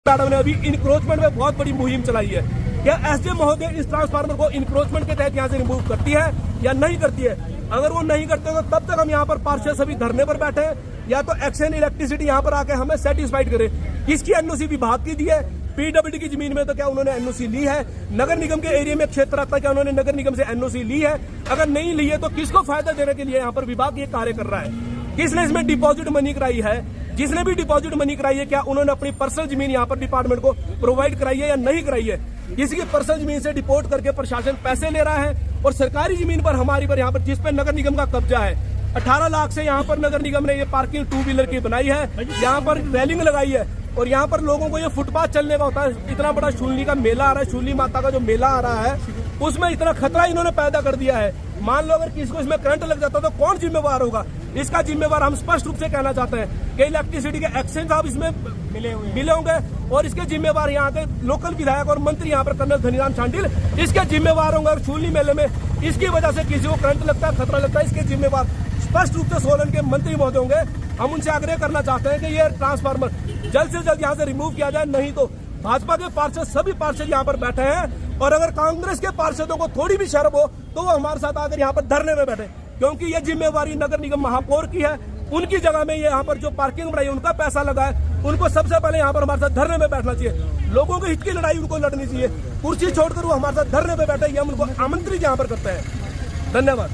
Madam ने अभी encroachment में बहुत बड़ी मुहिम चलाई है। क्या एसडीए महोदय इस ट्रांसफार्मर को इंक्रोचमेंट के तहत यहाँ से रिमूव करती है या नहीं करती है? अगर वो नहीं करते तो तब तक हम यहाँ पर पार्षद सभी धरने पर बैठे हैं, या तो एक्शन इलेक्ट्रिसिटी यहाँ पर आके हमें सेटिस्फाइड करे। किसकी एनओसी विभाग की दी है? पीडब्ल्यूडी की जमीन में तो क्या उन्होंने एनओसी ली है? नगर निगम के एरिया में क्षेत्र आता है, क्या उन्होंने नगर निगम से एनओसी ली है? अगर नहीं ली है तो किसको फायदा देने के लिए यहाँ पर विभाग ये कार्य कर रहा है? किसने इसमें डिपॉजिट मनी कराई है? जिसने भी डिपॉजिट मनी कराई है, क्या उन्होंने अपनी पर्सनल जमीन यहाँ पर डिपार्टमेंट को प्रोवाइड कराई है या नहीं कराई है? किसी की पर्सनल जमीन से डिपोर्ट करके प्रशासन पैसे ले रहा है, और सरकारी जमीन पर हमारी पर यहाँ पर जिस पे नगर निगम का कब्जा है, 18 लाख से यहाँ पर नगर निगम ने ये पार्किंग 2 व्हीलर की बनाई है, यहाँ पर रेलिंग लगाई है, और यहाँ पर लोगों को ये फुटपाथ चलने का होता है। इतना बड़ा शूली का मेला आ रहा है, शूली माता का जो मेला आ रहा है, उसमें इतना खतरा इन्होंने पैदा कर दिया है। मान लो अगर किसी को इसमें करंट लग जाता तो कौन जिम्मेवार होगा? इसका जिम्मेवार हम स्पष्ट रूप से कहना चाहते हैं कि इलेक्ट्रिसिटी के एक्शन साहब इसमें मिले होंगे, और इसके जिम्मेवार यहाँ के लोकल विधायक और मंत्री यहाँ पर कर्नल धनीराम शांडिल इसके जिम्मेवार होंगे। और शूली मेले में इसकी वजह से किसी को करंट लगता है, खतरा लगता है, इसके जिम्मेवार स्पष्ट रूप से सोलन के मंत्री महोदय होंगे। हम उनसे आग्रह करना चाहते हैं कि ये ट्रांसफार्मर जल्द से जल्द यहाँ से रिमूव किया जाए, नहीं तो भाजपा के पार्षद सभी पार्षद यहाँ पर बैठे हैं, और अगर कांग्रेस के पार्षदों को थोड़ी भी शर्म हो तो वो हमारे साथ आकर यहाँ पर धरने में बैठे, क्योंकि ये जिम्मेवारी नगर निगम महापौर की है। उनकी जगह में ये यहाँ पर जो पार्किंग बनाई है, उनका पैसा लगा है, उनको सबसे पहले यहाँ पर हमारे साथ धरने में बैठना चाहिए। लोगों के हित की लड़ाई उनको लड़नी चाहिए, कुर्सी छोड़कर वो हमारे साथ धरने में बैठे, ये हम उनको आमंत्रित यहाँ पर करते हैं। धन्यवाद।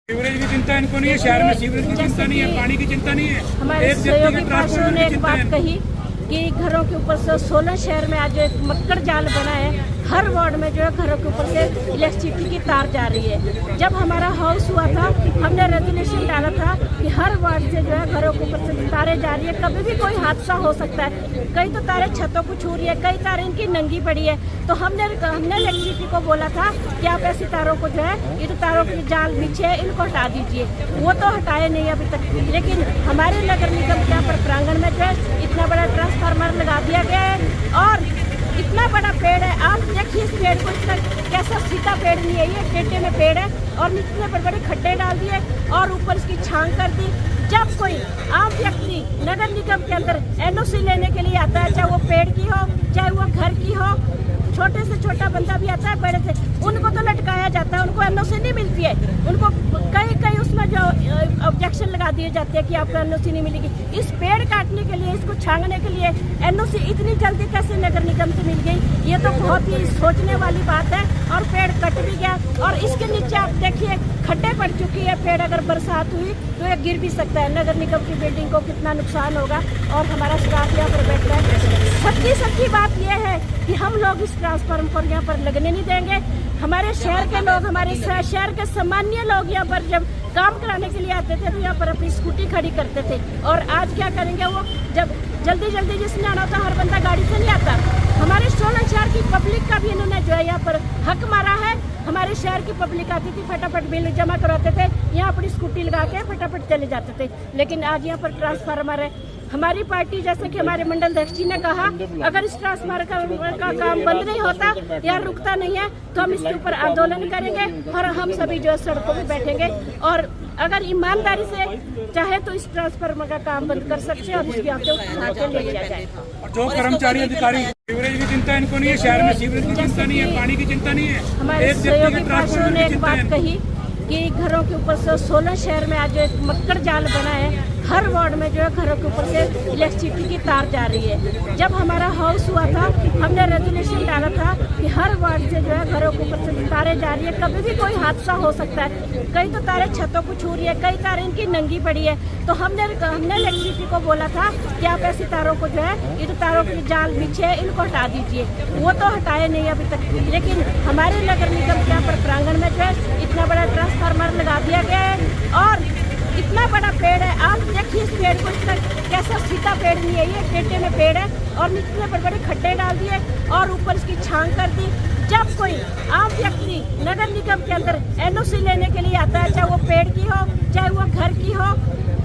सीवरेज की चिंता इनको नहीं है, शहर में सीवरेज की चिंता नहीं है, पानी की चिंता नहीं है। हमारे सहयोगी पार्षदों ने एक बात कही कि घरों के ऊपर से सोलन शहर में आज एक मक्कड़ जाल बना है। हर वार्ड में जो है घरों के ऊपर से इलेक्ट्रिसिटी की तार जा रही है। जब हमारा हाउस हुआ था, हमने रेजोल्यूशन डाला था कि हर वार्ड से जो है घरों के ऊपर से तारें जा रही है, कभी भी कोई हादसा हो सकता है। कई तो तारें छतों को छू रही है, कई तारें इनकी नंगी पड़ी है। तो हमने इलेक्ट्रिसिटी को बोला था कि आप ऐसी तारों को जो है, ये तो तारों की जाल पीछे है, इनको हटा दीजिए। वो तो हटाए नहीं अभी तक, लेकिन हमारे नगर निगम के यहाँ पर प्रांगण में जो है इतना बड़ा ट्रांसफार्मर लगा दिया गया है, और इतना बड़ा पेड़ है। आप देखिए इस पेड़ को, इतना कैसा सीधा पेड़ नहीं है, ये टेढ़े में पेड़ है, और इतने बड़े बड़े खड्डे डाल दिए और ऊपर इसकी छांग कर दी। जब कोई आम व्यक्ति नगर निगम के अंदर एनओसी लेने के लिए आता है, चाहे वो पेड़ की हो, चाहे वो घर की हो, छोटे से छोटा बंदा भी आता है, बड़े से, उनको तो लटकाया जाता है, उनको एनओसी नहीं मिलती है। उनको कई उसमें जो ऑब्जेक्शन लगा दिए जाते हैं कि आपको एनओसी नहीं मिलेगी। इस पेड़ काटने के लिए, इसको छांगने के लिए एनओसी इतनी जल्दी कैसे नगर निगम से मिल गई? ये तो बहुत ही सोचने वाली बात है। और पेड़ कट भी गया, और इसके नीचे आप देखिए खड्डे पड़ चुकी है। पेड़ अगर बरसात हुई तो ये गिर भी सकता है। नगर निगम की बिल्डिंग को कितना नुकसान होगा, और हमारा स्टाफ यहाँ पर बैठ रहा है। सच्ची बात यह है कि हम लोग इस ट्रांसफार्मर पर यहाँ पर लगने नहीं देंगे। हमारे शहर के लोग, हमारे शहर के सामान्य लोग यहाँ पर जब काम कराने के लिए आते थे तो यहाँ पर अपनी स्कूटी खड़ी करते थे, और आज क्या करेंगे? वो जब जल्दी जिसने आना होता, हर बंदा गाड़ी से नहीं आता। हमारे सोलन शहर की पब्लिक का भी इन्होंने जो है यहाँ पर हक मारा है। हमारे शहर की पब्लिक आती थी, फटाफट बिल जमा करवाते थे, यहाँ अपनी स्कूटी लगा के फटाफट चले जाते थे। लेकिन आज यहाँ पर ट्रांसफार्मर है। हमारी पार्टी, जैसे कि हमारे मंडल अध्यक्ष जी ने कहा, अगर इस ट्रांसफार्मर का काम बंद नहीं होता या रुकता नहीं है तो हम इसके ऊपर आंदोलन करेंगे, और हम सभी जो है सड़कों पर बैठेंगे। और अगर ईमानदारी से चाहे तो इस ट्रांसफार्मर का काम बंद कर सकते हैं, और इसकी आगे उठा के ले लिया जाए। जो कर्मचारी अधिकारी, सीवरेज की चिंता इनको नहीं है, शहर में सीवरेज की चिंता नहीं है, पानी की चिंता नहीं है। हमारे सहयोगी पार्षदों ने एक बात कही कि घरों के ऊपर से सोलन शहर में आज एक मक्कड़ जाल बना है। हर वार्ड में जो है घरों के ऊपर से इलेक्ट्रिसिटी की तार जा रही है। जब हमारा हाउस हुआ था, हमने रेजोल्यूशन डाला था कि हर वार्ड से जो है घरों के ऊपर से तारें जा रही है, कभी भी कोई हादसा हो सकता है। कई तो तारें छतों को छू रही है, कई तारें इनकी नंगी पड़ी है। तो हमने इलेक्ट्रिसिटी को बोला था कि आप ऐसी तारों को जो है, ये तो तारों की जाल पीछे है, इनको हटा दीजिए। वो तो हटाए नहीं अभी तक, लेकिन हमारे नगर निगम के यहाँ पर प्रांगण में जो है इतना बड़ा ट्रांसफार्मर लगा दिया गया है, और इतना बड़ा पेड़ है। आप देखिए इस पेड़ को, इतना कैसा सीधा पेड़ नहीं है, ये टेढ़े में पेड़ है, और इतने बड़े बड़े खड्डे डाल दिए और ऊपर इसकी छांग कर दी। जब कोई आम व्यक्ति नगर निगम के अंदर एनओसी लेने के लिए आता है, चाहे वो पेड़ की हो, चाहे वो घर की हो,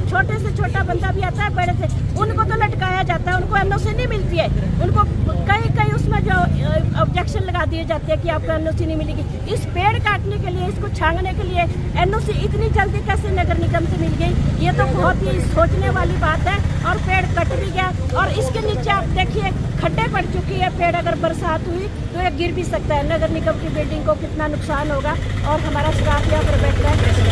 छोटे से छोटा बंदा भी आता है, बड़े से, उनको तो लटकाया जाता है, उनको एनओसी नहीं मिलती है। उनको कई उसमें जो ऑब्जेक्शन लगा दिए जाते हैं कि आपको एनओसी नहीं मिलेगी। इस पेड़ काटने के लिए, इसको छांगने के लिए एनओसी इतनी जल्दी कैसे नगर निगम से मिल गई? ये तो बहुत ही सोचने वाली बात है। और पेड़ कट भी गया, और इसके नीचे खड्डे पड़ चुकी है, पेड़ अगर बरसात हुई तो ये गिर भी सकता है। नगर निगम की बिल्डिंग को कितना नुकसान होगा और हमारा स्टाफ यहाँ पर बैठ रहा है।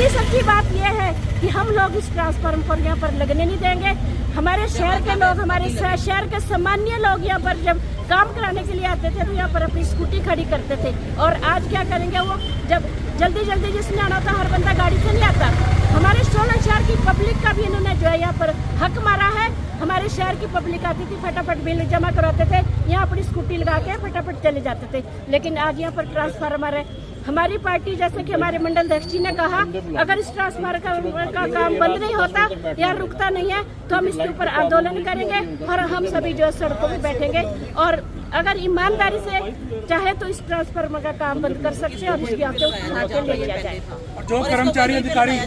सच्ची बात यह है कि हम लोग इस ट्रांसफार्मर पर यहाँ पर लगने नहीं देंगे। हमारे शहर के लोग, हमारे शहर के सामान्य लोग यहाँ पर जब काम कराने के लिए आते थे तो यहाँ पर अपनी स्कूटी खड़ी करते थे, और आज क्या करेंगे वो, जब जल्दी जिसने आना होता हर बंदा गाड़ी से नहीं आता। हमारे सोलन शहर की पब्लिक का भी इन्होंने जो है यहाँ पर हक मारा है। हमारे शहर की पब्लिक आती थी, फटाफट बिल जमा करवाते थे, यहाँ अपनी स्कूटी लगा के फटाफट चले जाते थे। लेकिन आज यहाँ पर ट्रांसफार्मर है। हमारी पार्टी, जैसे कि हमारे मंडल अध्यक्ष जी ने कहा, अगर इस ट्रांसफार्मर का काम बंद नहीं होता या रुकता नहीं है तो हम इसके ऊपर आंदोलन करेंगे और हम सभी जो है सड़कों पर बैठेंगे। और अगर ईमानदारी से चाहे तो इस ट्रांसफार्मर का काम बंद कर सकते हैं और इसकी आंखें उठा के ले लिया जाए। जो कर्मचारी अधिकारी